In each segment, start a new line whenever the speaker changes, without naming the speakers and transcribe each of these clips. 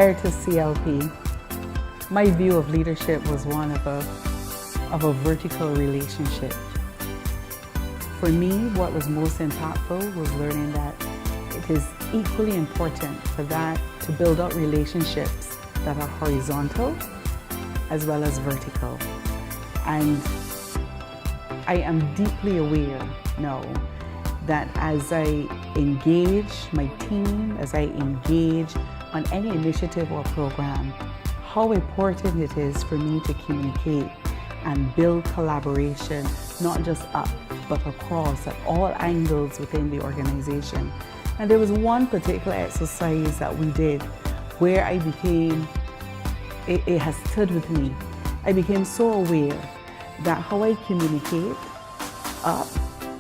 prior to CLP, my view of leadership was one of a vertical relationship. For me, what was most impactful was learning that it is equally important for that to build up relationships that are horizontal as well as vertical. And I am deeply aware now that as I engage my team, as I engage on any initiative or program, how important it is for me to communicate and build collaboration, not just up, but across at all angles within the organization. And there was one particular exercise that we did where I became, it has stood with me. I became so aware that how I communicate up,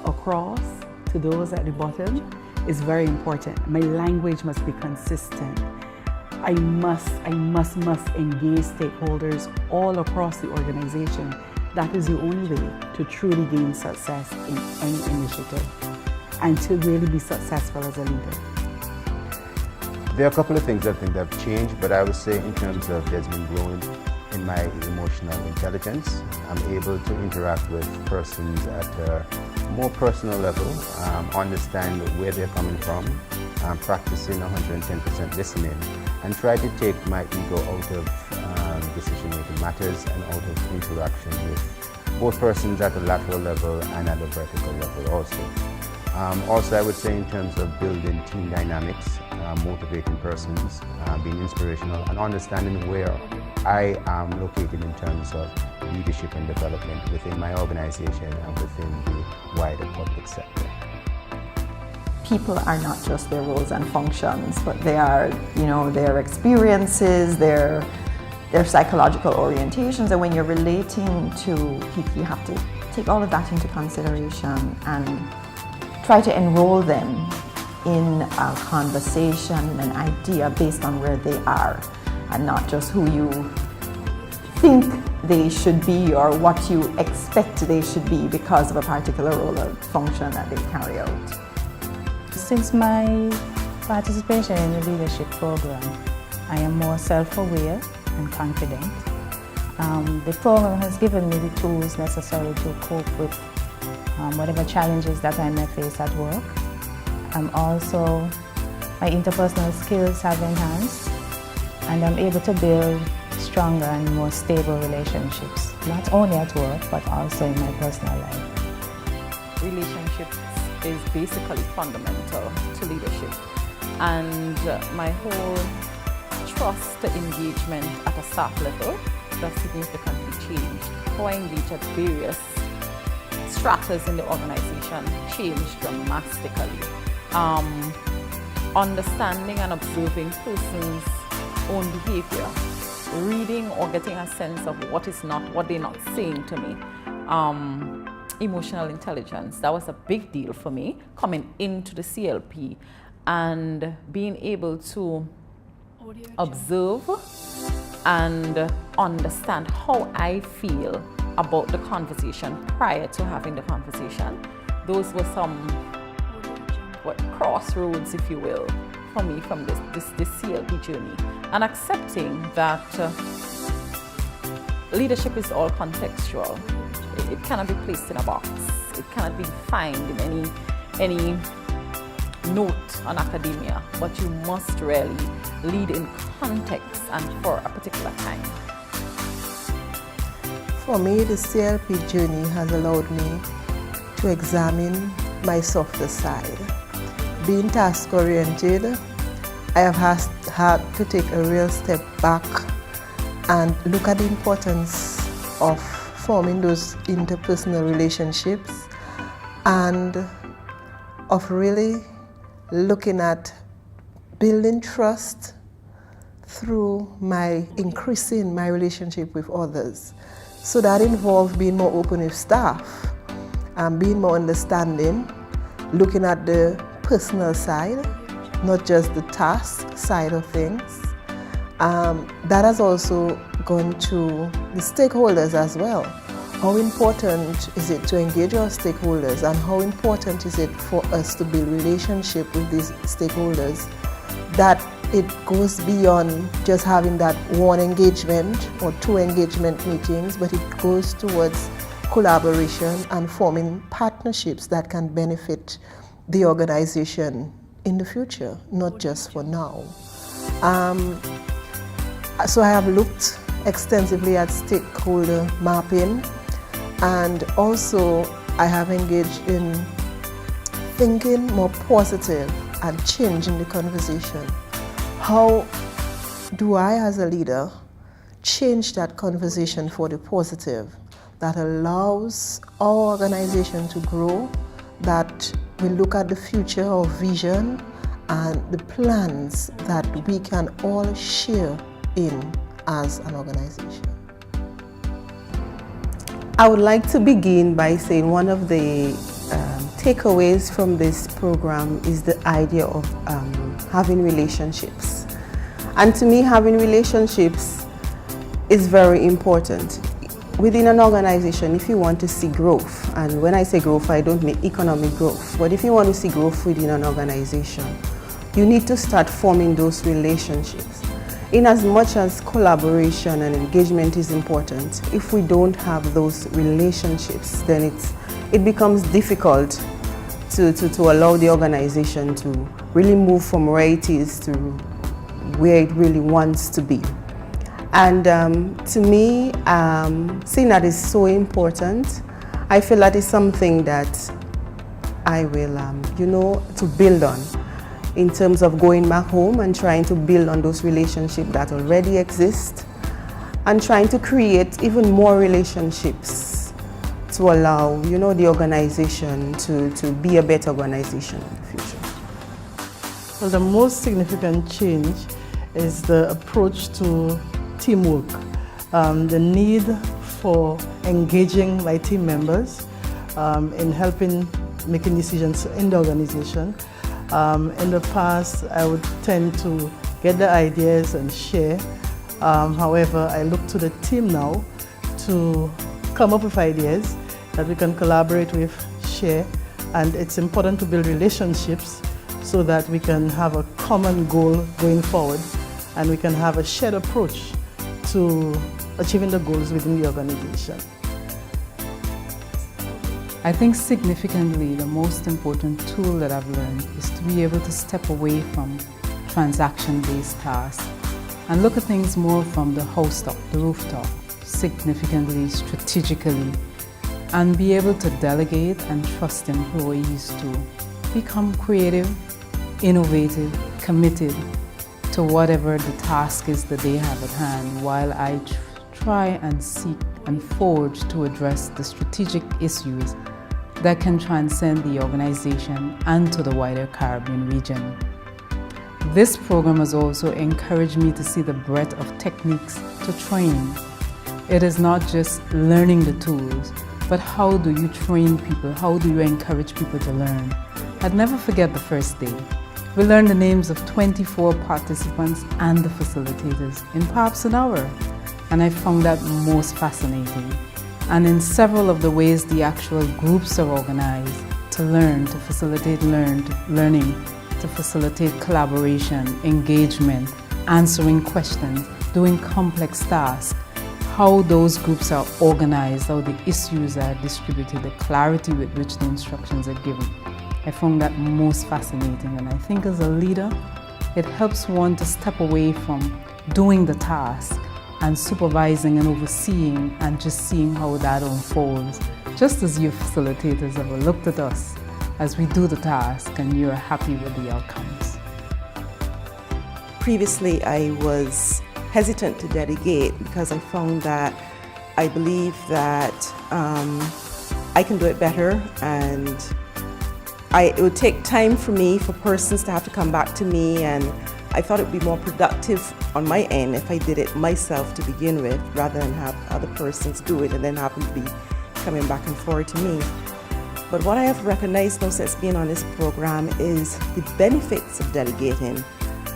across, to those at the bottom is very important. My language must be consistent. I must engage stakeholders all across the organization. That is the only way to truly gain success in any initiative and to really be successful as a leader.
There are a couple of things I think that have changed, but I would say in terms of there's been growing in my emotional intelligence. I'm able to interact with persons at a more personal level, understand where they're coming from, practicing 110% listening, and try to take my ego out of decision-making matters and out of interaction with both persons at a lateral level and at a vertical level also. Also, I would say in terms of building team dynamics, motivating persons, being inspirational, and understanding where I am located in terms of leadership and development within my organization and within the wider public sector.
People are not just their roles and functions, but they are, their experiences, their psychological orientations, and when you're relating to people, you have to take all of that into consideration and try to enroll them in a conversation, an idea based on where they are, and not just who you think they should be or what you expect they should be because of a particular role or function that they carry out.
Since my participation in the leadership program, I am more self-aware and confident. The program has given me the tools necessary to cope with whatever challenges that I may face at work. Also, my interpersonal skills have enhanced, and I'm able to build stronger and more stable relationships, not only at work, but also in my personal life.
Relationships is basically fundamental to leadership, and my whole trust engagement at a staff level that significantly changed. How I engage at various stratas in the organization changed dramatically. Understanding and observing persons' own behavior, reading or getting a sense of what they're not saying to me. Emotional intelligence, that was a big deal for me coming into the CLP, and being able to observe and understand how I feel about the conversation prior to having the conversation. Those were some crossroads, if you will, for me from this CLP journey, and accepting that leadership is all contextual. It cannot be placed in a box. It cannot be defined in any note on academia, but you must really lead in context and for a particular time.
For me, the CLP journey has allowed me to examine my softer side. Being task-oriented, I have had to take a real step back and look at the importance of forming those interpersonal relationships and of really looking at building trust through increasing my relationship with others. So that involves being more open with staff and being more understanding, looking at the personal side, not just the task side of things. That has also gone to the stakeholders as well. How important is it to engage our stakeholders, and how important is it for us to build relationship with these stakeholders that it goes beyond just having that one engagement or two engagement meetings, but it goes towards collaboration and forming partnerships that can benefit the organization in the future, not just for now. So I have looked extensively at stakeholder mapping, and also I have engaged in thinking more positive and changing the conversation. How do I as a leader change that conversation for the positive that allows our organization to grow, that we look at the future of vision and the plans that we can all share in as an organization?
I would like to begin by saying one of the takeaways from this program is the idea of having relationships. And to me, having relationships is very important. Within an organization, if you want to see growth, and when I say growth, I don't mean economic growth, but if you want to see growth within an organization, you need to start forming those relationships. In as much as collaboration and engagement is important, if we don't have those relationships, then it becomes difficult to allow the organization to really move from where it is to where it really wants to be. And to me, seeing that is so important, I feel that is something that I will, to build on in terms of going back home and trying to build on those relationships that already exist and trying to create even more relationships to allow, the organization to be a better organization in the future.
Well, the most significant change is the approach to teamwork, the need for engaging my team members in helping making decisions in the organization. In the past, I would tend to get the ideas and share. However, I look to the team now to come up with ideas that we can collaborate with, share, and it's important to build relationships so that we can have a common goal going forward and we can have a shared approach to achieving the goals within the organization.
I think significantly the most important tool that I've learned is to be able to step away from transaction-based tasks and look at things more from the housetop, the rooftop, significantly, strategically, and be able to delegate and trust employees to become creative, innovative, committed to whatever the task is that they have at hand, while I try and seek and forge to address the strategic issues that can transcend the organization and to the wider Caribbean region. This program has also encouraged me to see the breadth of techniques to train. It is not just learning the tools, but how do you train people? How do you encourage people to learn? I'd never forget the first day. We learned the names of 24 participants and the facilitators in perhaps an hour, and I found that most fascinating. And in several of the ways the actual groups are organized to learn, to facilitate learning, to facilitate collaboration, engagement, answering questions, doing complex tasks, how those groups are organized, how the issues are distributed, the clarity with which the instructions are given. I found that most fascinating, and I think as a leader, it helps one to step away from doing the task and supervising and overseeing and just seeing how that unfolds, just as you facilitators have looked at us as we do the task and you're happy with the outcomes.
Previously, I was hesitant to delegate because I found that I believe that I can do it better, and it would take time for me, for persons to have to come back to me, and I thought it would be more productive on my end if I did it myself to begin with, rather than have other persons do it and then happen to be coming back and forth to me. But what I have recognized now since being on this program is the benefits of delegating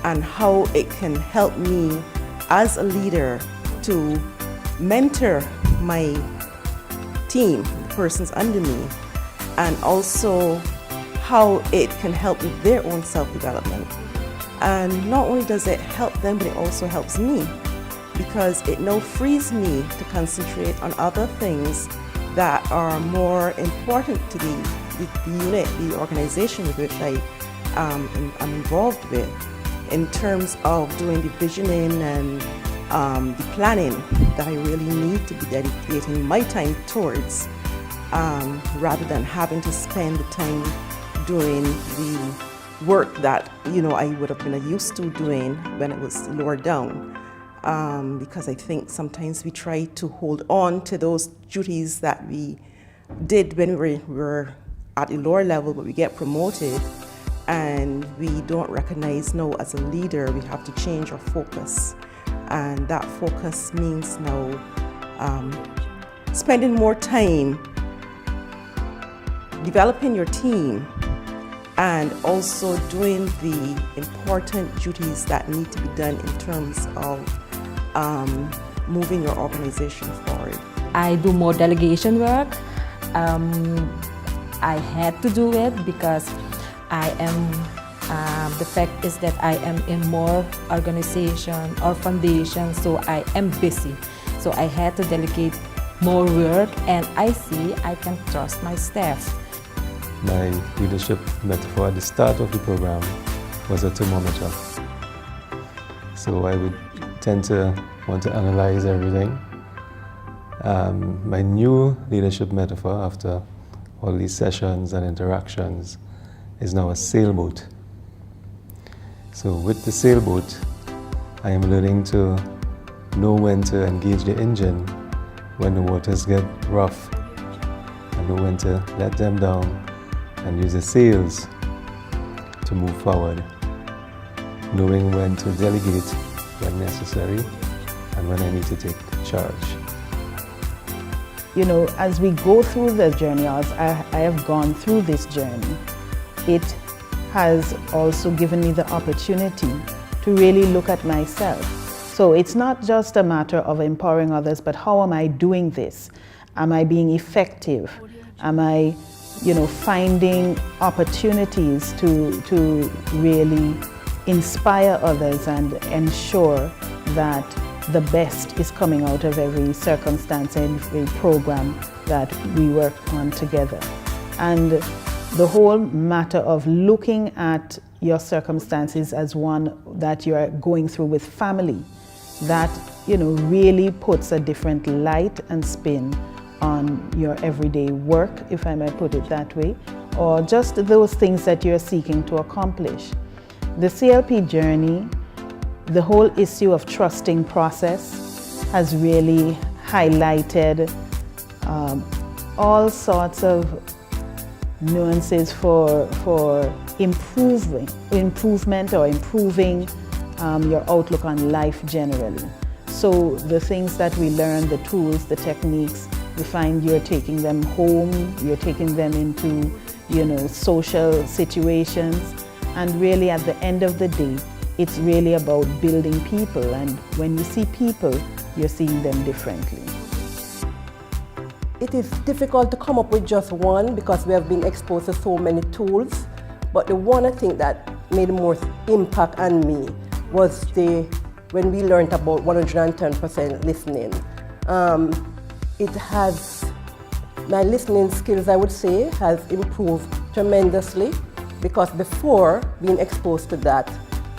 and how it can help me as a leader to mentor my team, the persons under me, and also how it can help with their own self-development. And not only does it help them, but it also helps me, because it now frees me to concentrate on other things that are more important to the unit, the organization with which I'm involved with, in terms of doing the visioning and the planning that I really need to be dedicating my time towards, rather than having to spend the time doing the work that I would have been used to doing when it was lower down. Because I think sometimes we try to hold on to those duties that we did when we were at a lower level, but we get promoted, and we don't recognize now as a leader we have to change our focus. And that focus means now spending more time developing your team and also doing the important duties that need to be done in terms of moving your organization forward.
I do more delegation work. I had to do it because I am, the fact is that I am in more organization or foundation, so I am busy. So I had to delegate more work, and I see I can trust my staff.
My leadership metaphor at the start of the program was a thermometer. So I would tend to want to analyze everything. My new leadership metaphor after all these sessions and interactions is now a sailboat. So with the sailboat, I am learning to know when to engage the engine when the waters get rough, and know when to let them down and use the sails to move forward, knowing when to delegate when necessary and when I need to take charge.
As we go through the journey, as I have gone through this journey, it has also given me the opportunity to really look at myself. So it's not just a matter of empowering others, but how am I doing this? Am I being effective? Am I finding opportunities to really inspire others and ensure that the best is coming out of every circumstance and every program that we work on together. And the whole matter of looking at your circumstances as one that you're going through with family, that really puts a different light and spin on your everyday work, if I may put it that way, or just those things that you're seeking to accomplish. The CLP journey, the whole issue of trusting process has really highlighted all sorts of nuances for improvement or improving your outlook on life generally. So the things that we learn, the tools, the techniques, we find you're taking them home, you're taking them into social situations, and really at the end of the day, it's really about building people, and when you see people, you're seeing them differently.
It is difficult to come up with just one because we have been exposed to so many tools, but the one I think that made the most impact on me was when we learned about 110% listening. My listening skills, I would say, has improved tremendously, because before being exposed to that,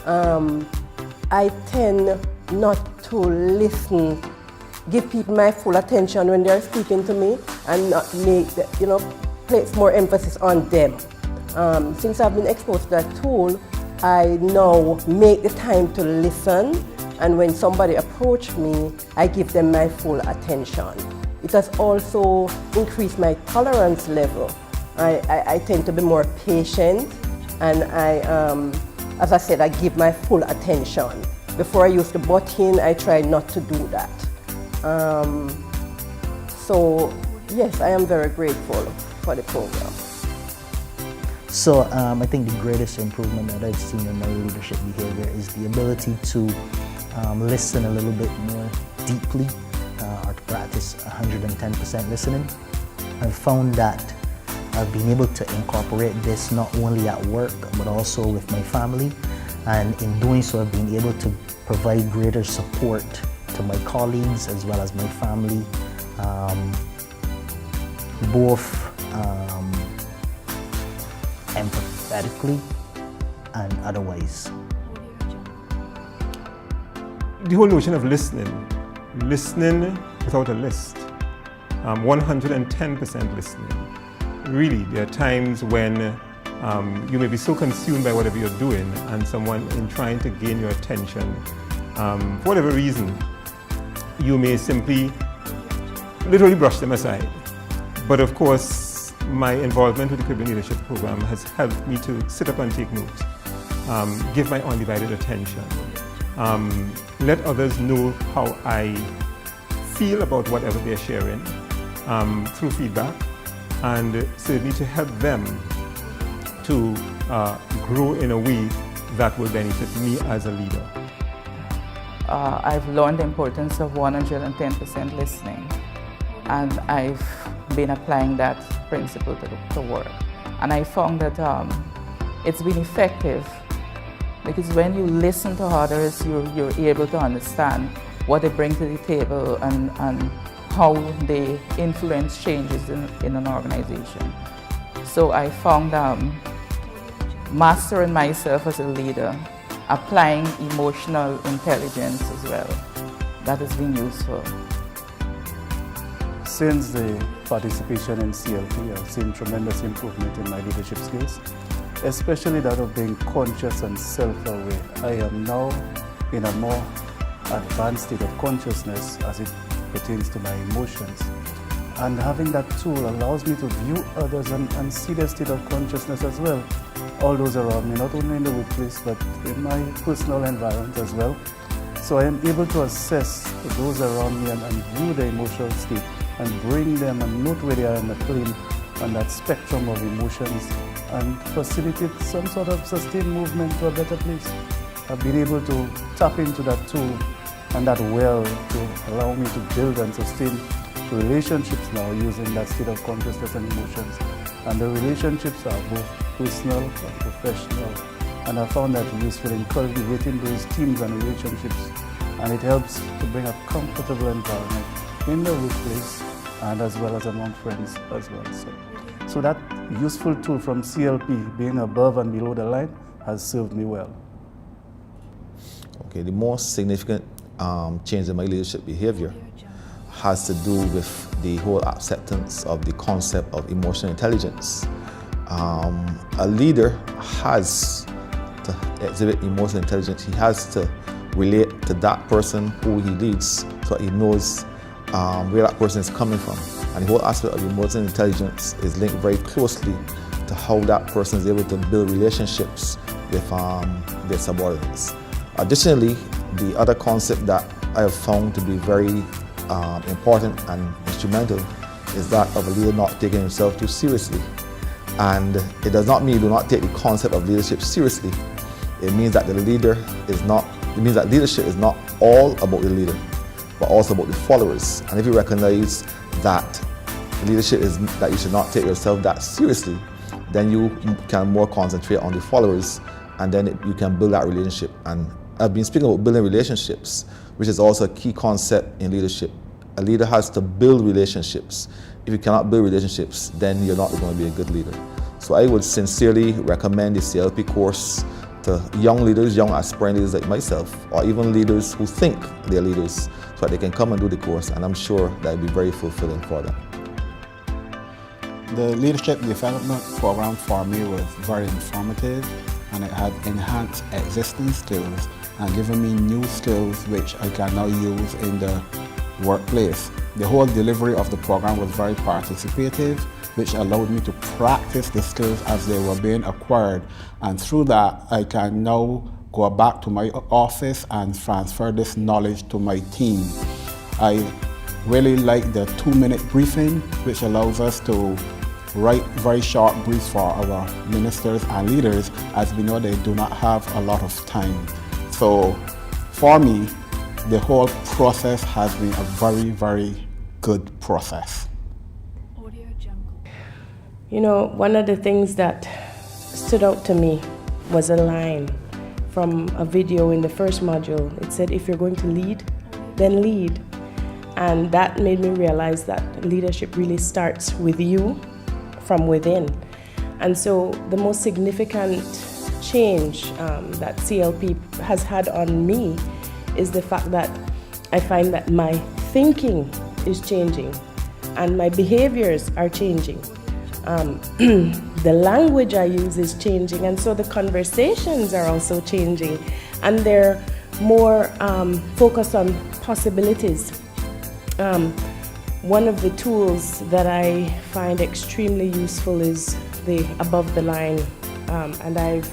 I tend not to listen, give people my full attention when they're speaking to me, and not place more emphasis on them. Since I've been exposed to that tool, I now make the time to listen, and when somebody approaches me, I give them my full attention. It has also increased my tolerance level. I tend to be more patient, and as I said, I give my full attention. Before I used to butt in, I try not to do that. So yes, I am very grateful for the program.
So I think the greatest improvement that I've seen in my leadership behavior is the ability to listen a little bit more deeply, or to practice 110% listening. I've found that I've been able to incorporate this not only at work, but also with my family. And in doing so, I've been able to provide greater support to my colleagues as well as my family, both empathetically and otherwise.
The whole notion of listening without a list, 110% listening. Really, there are times when you may be so consumed by whatever you're doing and someone in trying to gain your attention, for whatever reason, you may simply literally brush them aside. But of course, my involvement with the Caribbean Leadership Program has helped me to sit up and take note, give my undivided attention, let others know how I feel about whatever they're sharing through feedback, and certainly to help them to grow in a way that will benefit me as a leader.
I've learned the importance of 110% listening, and I've been applying that principle to work. And I found that it's been effective, because when you listen to others, you're able to understand what they bring to the table and how they influence changes in an organization. So I found mastering myself as a leader, applying emotional intelligence as well, that has been useful.
Since the participation in CLP, I've seen tremendous improvement in my leadership skills, especially that of being conscious and self-aware. I am now in a more advanced state of consciousness as it pertains to my emotions. And having that tool allows me to view others and see their state of consciousness as well. All those around me, not only in the workplace, but in my personal environment as well. So I am able to assess those around me and view their emotional state and bring them and note where they are in the plane on that spectrum of emotions and facilitate some sort of sustained movement to a better place. I've been able to tap into that tool and that well to allow me to build and sustain relationships now using that state of consciousness and emotions. And the relationships are both personal and professional. And I found that useful in cultivating those teams and relationships. And it helps to bring a comfortable environment in the workplace and as well as among friends as well. So that useful tool from CLP, being above and below the line, has served me well.
Okay, the most significant change in my leadership behavior has to do with the whole acceptance of the concept of emotional intelligence. A leader has to exhibit emotional intelligence. He has to relate to that person who he leads so he knows where that person is coming from. And the whole aspect of emotional intelligence is linked very closely to how that person is able to build relationships with their subordinates. Additionally, the other concept that I have found to be very important and instrumental is that of a leader not taking himself too seriously. And it does not mean you do not take the concept of leadership seriously. It means that leadership is not all about the leader, but also about the followers. And if you recognize that leadership is that you should not take yourself that seriously, then you can more concentrate on the followers, and then you can build that relationship. And I've been speaking about building relationships, which is also a key concept in leadership. A leader has to build relationships. If you cannot build relationships, then you're not going to be a good leader. So I would sincerely recommend the CLP course to young leaders, young aspiring leaders like myself, or even leaders who think they're leaders, so that they can come and do the course, and I'm sure that will be very fulfilling for them.
The leadership development program for me was very informative, and it had enhanced existing skills and given me new skills which I can now use in the workplace. The whole delivery of the program was very participative, which allowed me to practice the skills as they were being acquired. And through that, I can now go back to my office and transfer this knowledge to my team. I really like the 2-minute briefing, which allows us to write very short briefs for our ministers and leaders, as we know they do not have a lot of time. So for me, the whole process has been a very, very good process.
You know, one of the things that stood out to me was a line from a video in the first module. It said, if you're going to lead, then lead. And that made me realize that leadership really starts with you from within. And so the most significant change that CLP has had on me is the fact that I find that my thinking is changing and my behaviors are changing. The language I use is changing, and so the conversations are also changing, and they're more focused on possibilities. One of the tools that I find extremely useful is the above the line, and I've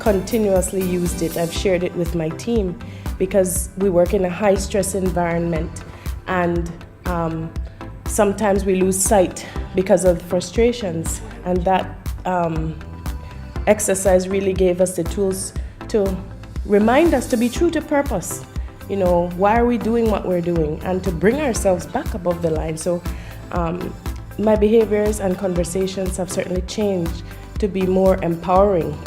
continuously used it. I've shared it with my team because we work in a high stress environment, and sometimes we lose sight because of frustrations, and that exercise really gave us the tools to remind us to be true to purpose. You know, why are we doing what we're doing, and to bring ourselves back above the line. So my behaviors and conversations have certainly changed to be more empowering.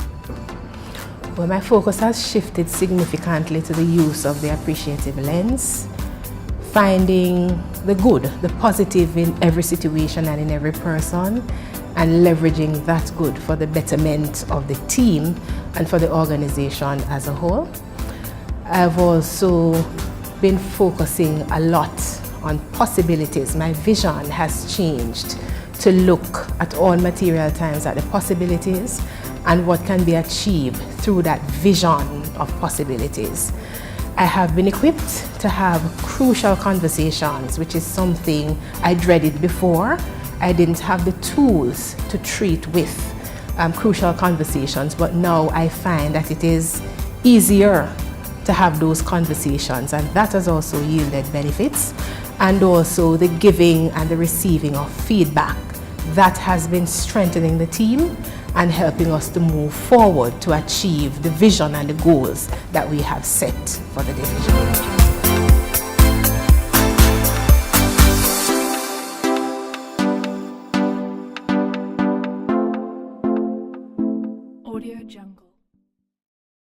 Well, my focus has shifted significantly to the use of the appreciative lens, finding the good, the positive in every situation and in every person, and leveraging that good for the betterment of the team and for the organization as a whole. I've also been focusing a lot on possibilities. My vision has changed to look at all material times at the possibilities and what can be achieved through that vision of possibilities. I have been equipped to have crucial conversations, which is something I dreaded before. I didn't have the tools to treat with crucial conversations, but now I find that it is easier to have those conversations, and that has also yielded benefits, and also the giving and the receiving of feedback. That has been strengthening the team and helping us to move forward to achieve the vision and the goals that we have set for the division.